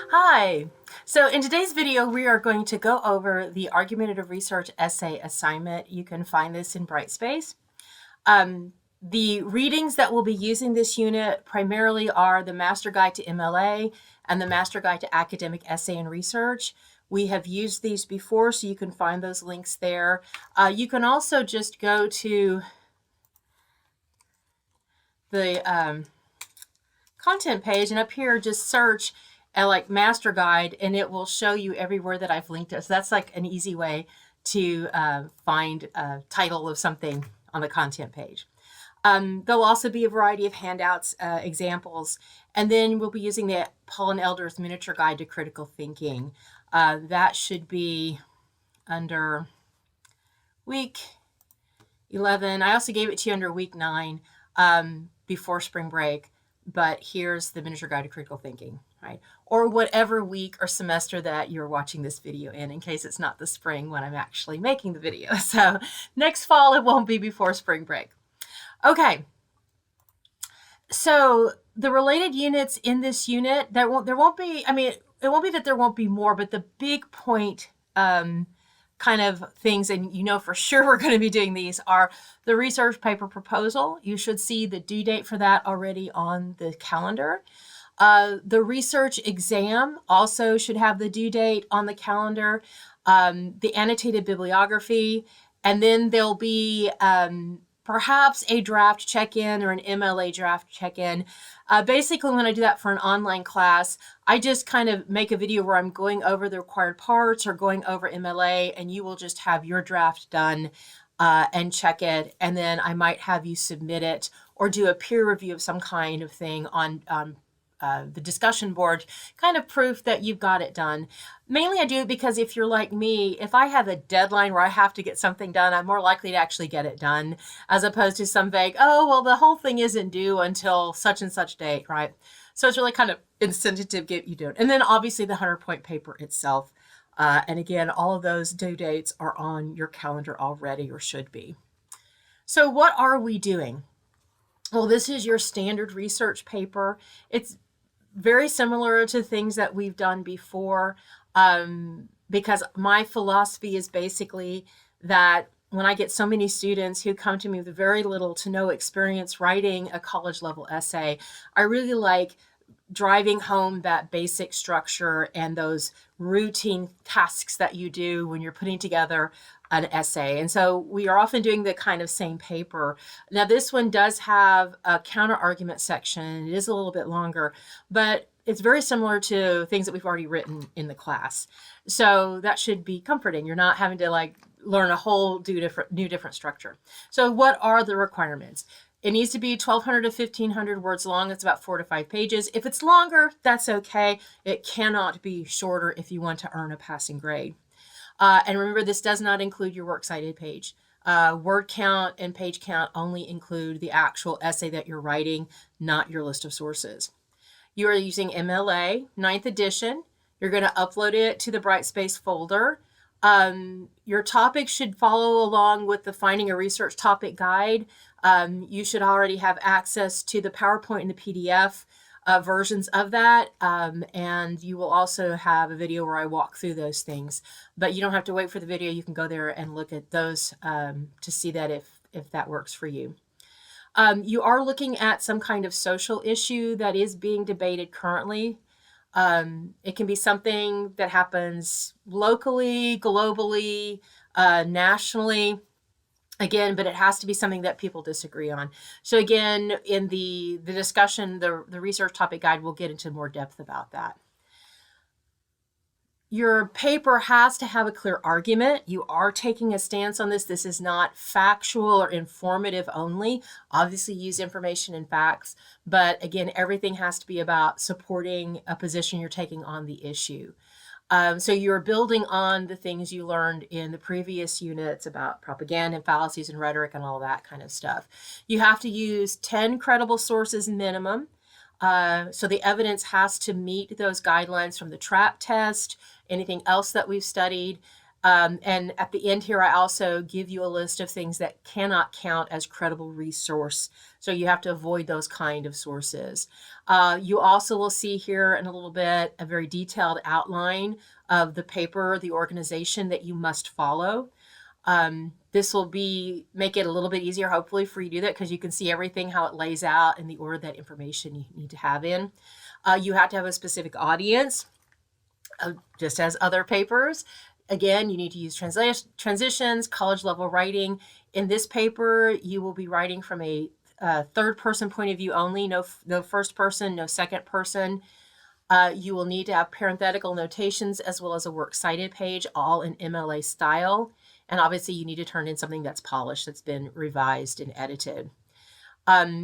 Hi. So in today's video, we are going to go over the argumentative research essay assignment. You can find this in Brightspace. The readings that we'll be using this unit primarily are the Master Guide to MLA and the Master Guide to Academic Essay and Research. We have used these before, so you can find those links there. You can also just go to the content page, and up here just search like Master Guide, and it will show you everywhere that I've linked it. So that's like an easy way to find a title of something on the content page. There'll also be a variety of handouts, examples, and then we'll be using the Paul and Elder's Miniature Guide to Critical Thinking. That should be under week 11. I also gave it to you under week 9 before spring break, but here's the Miniature Guide to Critical Thinking, right? Or whatever week or semester that you're watching this video in case it's not the spring when I'm actually making the video. So next fall, it won't be before spring break. Okay, so the related units in this unit, there won't be, I mean, it won't be that there won't be more, but the big point kind of things, and you know for sure we're going to be doing these, are the research paper proposal. You should see the due date for that already on the calendar. The research exam also should have the due date on the calendar. The annotated bibliography, and then there'll be perhaps a draft check-in or an MLA draft check-in. Basically, when I do that for an online class, I just kind of make a video where I'm going over the required parts or going over MLA, and you will just have your draft done and check it. And then I might have you submit it or do a peer review of some kind of thing on the discussion board, kind of proof that you've got it done. Mainly I do it because if you're like me, if I have a deadline where I have to get something done, I'm more likely to actually get it done, as opposed to some vague, oh, well, the whole thing isn't due until such and such date, right? So it's really kind of incentive to get you doing. And then obviously the 100-point paper itself. And again, all of those due dates are on your calendar already, or should be. So what are we doing? Well, this is your standard research paper. It's very similar to things that we've done before, because my philosophy is basically that when I get so many students who come to me with very little to no experience writing a college level essay, I really like driving home that basic structure and those routine tasks that you do when you're putting together an essay. And so we are often doing the kind of same paper. Now this one does have a counter argument section. It is a little bit longer, but it's very similar to things that we've already written in the class. So that should be comforting. You're not having to like learn a whole new different structure. So what are the requirements? It needs to be 1,200 to 1,500 words long. It's about 4 to 5 pages. If it's longer, that's okay. It cannot be shorter if you want to earn a passing grade. And remember, this does not include your works cited page. Word count and page count only include the actual essay that you're writing, not your list of sources. You are using MLA 9th edition. You're going to upload it to the Brightspace folder. Your topic should follow along with the Finding a Research Topic Guide. You should already have access to the PowerPoint and the PDF versions of that, and you will also have a video where I walk through those things, but you don't have to wait for the video. You can go there and look at those to see that if that works for you. You are looking at some kind of social issue that is being debated currently. It can be something that happens locally, globally, nationally. Again, but it has to be something that people disagree on. So again, in the discussion, the research topic guide will get into more depth about that. Your paper has to have a clear argument. You are taking a stance on this. This is not factual or informative only. Obviously, use information and facts, but again, everything has to be about supporting a position you're taking on the issue. So you're building on the things you learned in the previous units about propaganda and fallacies and rhetoric and all that kind of stuff. You have to use 10 credible sources minimum. So the evidence has to meet those guidelines from the TRAP test, anything else that we've studied. And at the end here, I also give you a list of things that cannot count as credible resource. So you have to avoid those kind of sources. You also will see here in a little bit a very detailed outline of the paper, the organization that you must follow. This will make it a little bit easier, hopefully, for you to do that, because you can see everything, how it lays out in the order that information you need to have in. You have to have a specific audience, just as other papers. Again, you need to use transitions, college level writing. In this paper, you will be writing from a third person point of view only, no first person, no second person. You will need to have parenthetical notations as well as a works cited page, all in MLA style. And obviously you need to turn in something that's polished, that's been revised and edited.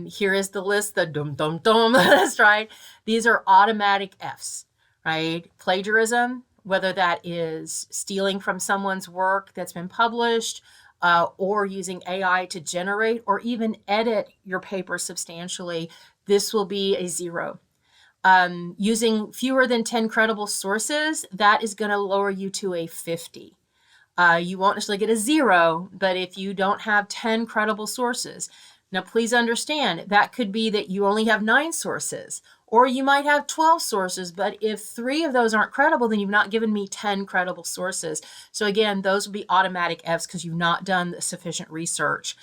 Here is the list, the dum-dum-dum list, right? These are automatic Fs, right? Plagiarism, whether that is stealing from someone's work that's been published, or using AI to generate or even edit your paper substantially, this will be a 0. Using fewer than 10 credible sources, that is going to lower you to a 50. You won't necessarily get a 0, but if you don't have 10 credible sources, now please understand that could be that you only have 9 sources, or you might have 12 sources, but if 3 of those aren't credible, then you've not given me 10 credible sources. So again, those will be automatic Fs because you've not done sufficient research.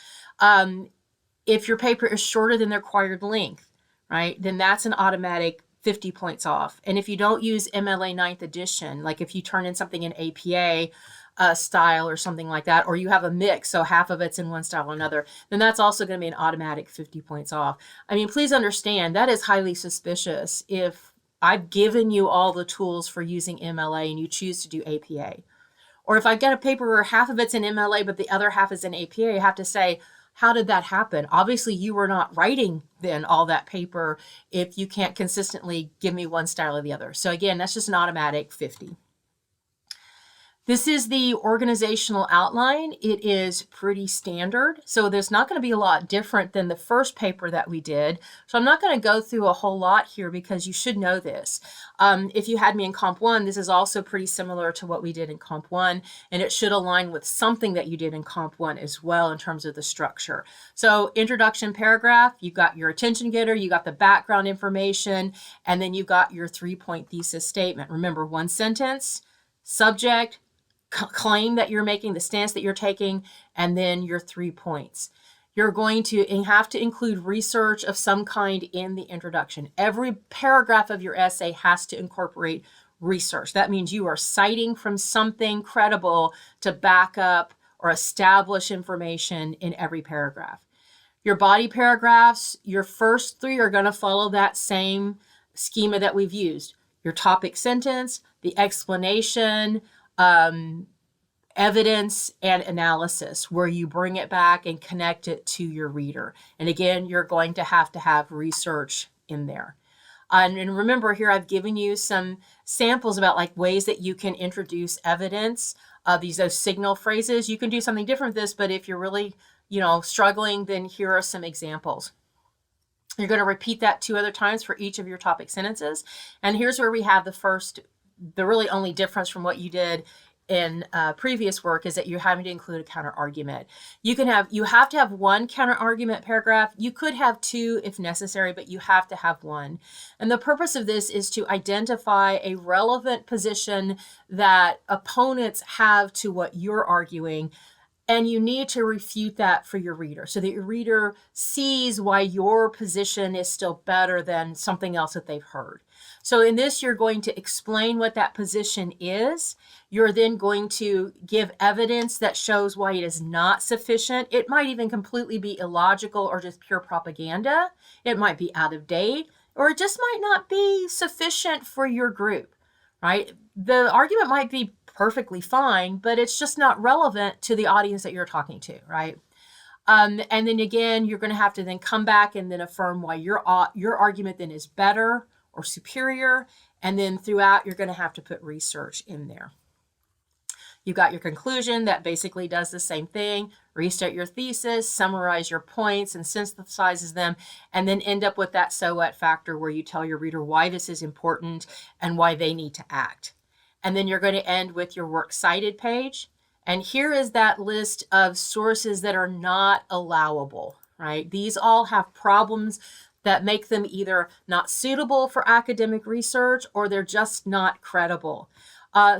If your paper is shorter than the required length, right, then that's an automatic 50 points off. And if you don't use MLA 9th edition, like if you turn in something in APA style or something like that, or you have a mix, so half of it's in one style or another, then that's also going to be an automatic 50 points off. I mean, please understand that is highly suspicious if I've given you all the tools for using MLA and you choose to do APA. Or if I get a paper where half of it's in MLA, but the other half is in APA, I have to say, how did that happen? Obviously, you were not writing then all that paper if you can't consistently give me one style or the other. So again, that's just an automatic 50. This is the organizational outline. It is pretty standard, so there's not going to be a lot different than the first paper that we did. So I'm not going to go through a whole lot here because you should know this. If you had me in Comp 1, this is also pretty similar to what we did in Comp 1, and it should align with something that you did in Comp 1 as well in terms of the structure. So introduction paragraph, you've got your attention getter, you got the background information, and then you got your 3-point thesis statement. Remember, 1 sentence, subject, claim that you're making, the stance that you're taking, and then your 3 points. You're going to have to include research of some kind in the introduction. Every paragraph of your essay has to incorporate research. That means you are citing from something credible to back up or establish information in every paragraph. Your body paragraphs, your first 3 are going to follow that same schema that we've used. Your topic sentence, the explanation, evidence, and analysis, where you bring it back and connect it to your reader. And again, you're going to have research in there. And remember here, I've given you some samples about like ways that you can introduce evidence. Those signal phrases. You can do something different with this, but if you're really, struggling, then here are some examples. You're going to repeat that 2 other times for each of your topic sentences. And here's where we have the really only difference from what you did in previous work is that you're having to include a counter argument. You have to have 1 counter argument paragraph. You could have 2 if necessary, but you have to have 1. And the purpose of this is to identify a relevant position that opponents have to what you're arguing. And you need to refute that for your reader so that your reader sees why your position is still better than something else that they've heard. So in this, you're going to explain what that position is. You're then going to give evidence that shows why it is not sufficient. It might even completely be illogical or just pure propaganda. It might be out of date, or it just might not be sufficient for your group, right? The argument might be perfectly fine, but it's just not relevant to the audience that you're talking to, right? And then again, you're going to have to then come back and then affirm why your argument then is better or superior. And then throughout, you're going to have to put research in there. You've got your conclusion that basically does the same thing, restate your thesis, summarize your points and synthesizes them, and then end up with that so what factor where you tell your reader why this is important and why they need to act. And then you're going to end with your works cited page. And here is that list of sources that are not allowable, right? These all have problems that make them either not suitable for academic research or they're just not credible.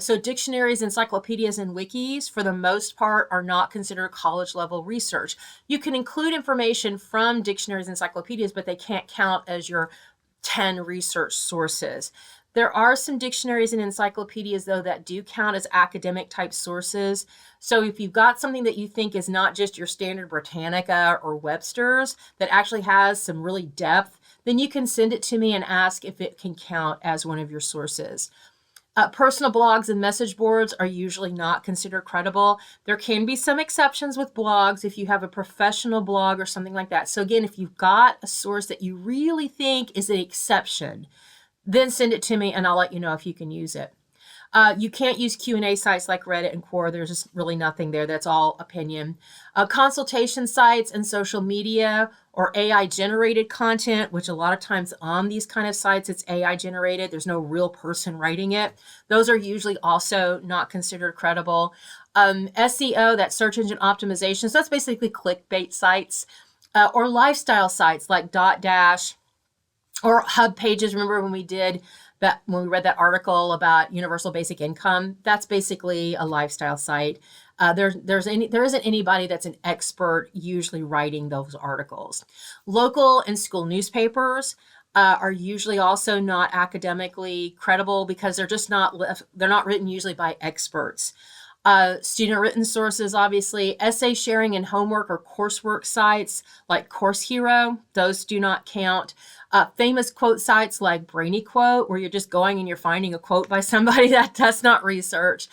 So dictionaries, encyclopedias, and wikis, for the most part, are not considered college level research. You can include information from dictionaries, encyclopedias, but they can't count as your 10 research sources. There are some dictionaries and encyclopedias, though, that do count as academic type sources. So if you've got something that you think is not just your standard Britannica or Webster's, that actually has some really depth, then you can send it to me and ask if it can count as one of your sources. Personal blogs and message boards are usually not considered credible. There can be some exceptions with blogs if you have a professional blog or something like that. So again, if you've got a source that you really think is an exception, then send it to me and I'll let you know if you can use it. You can't use Q&A sites like Reddit and Quora. There's just really nothing there. That's all opinion. Consultation sites and social media or AI generated content, which a lot of times on these kind of sites, it's AI generated. There's no real person writing it. Those are usually also not considered credible. SEO, that's search engine optimization. So that's basically clickbait sites or lifestyle sites like Dotdash or Hub Pages. Remember when we did that, when we read that article about universal basic income? That's basically a lifestyle site. There isn't anybody that's an expert usually writing those articles. Local and school newspapers are usually also not academically credible because they're not written usually by experts. Student written sources, obviously, essay sharing and homework or coursework sites like Course Hero, those do not count. Famous quote sites like Brainy Quote, where you're just going and you're finding a quote by somebody, that's not research.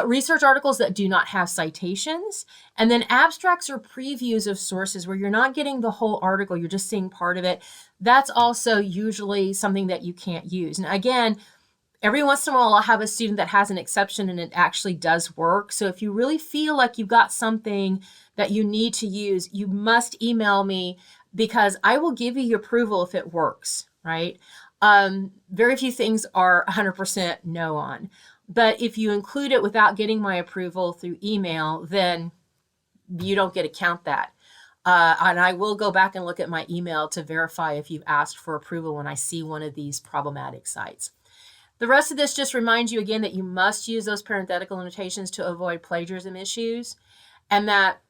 Research articles that do not have citations, and then abstracts or previews of sources where you're not getting the whole article, you're just seeing part of it. That's also usually something that you can't use. And again, every once in a while, I'll have a student that has an exception and it actually does work. So if you really feel like you've got something that you need to use, you must email me because I will give you your approval if it works, right? Very few things are 100% no on. But if you include it without getting my approval through email, then you don't get to count that. And I will go back and look at my email to verify if you've asked for approval when I see one of these problematic sites. The rest of this just reminds you again that you must use those parenthetical notations to avoid plagiarism issues, and that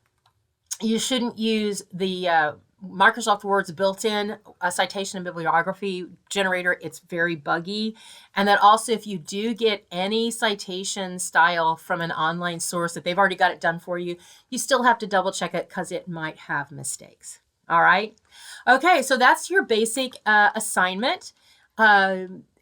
you shouldn't use the Microsoft Word's built-in citation and bibliography generator. It's very buggy. And that also, if you do get any citation style from an online source that they've already got it done for you, you still have to double check it because it might have mistakes. All right. Okay, so that's your basic assignment.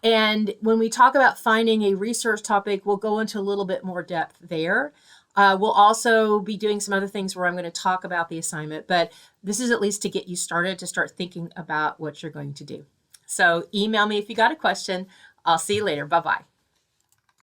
And when we talk about finding a research topic, we'll go into a little bit more depth there. We'll also be doing some other things where I'm going to talk about the assignment, but this is at least to get you started to start thinking about what you're going to do. So email me if you got a question. I'll see you later. Bye-bye.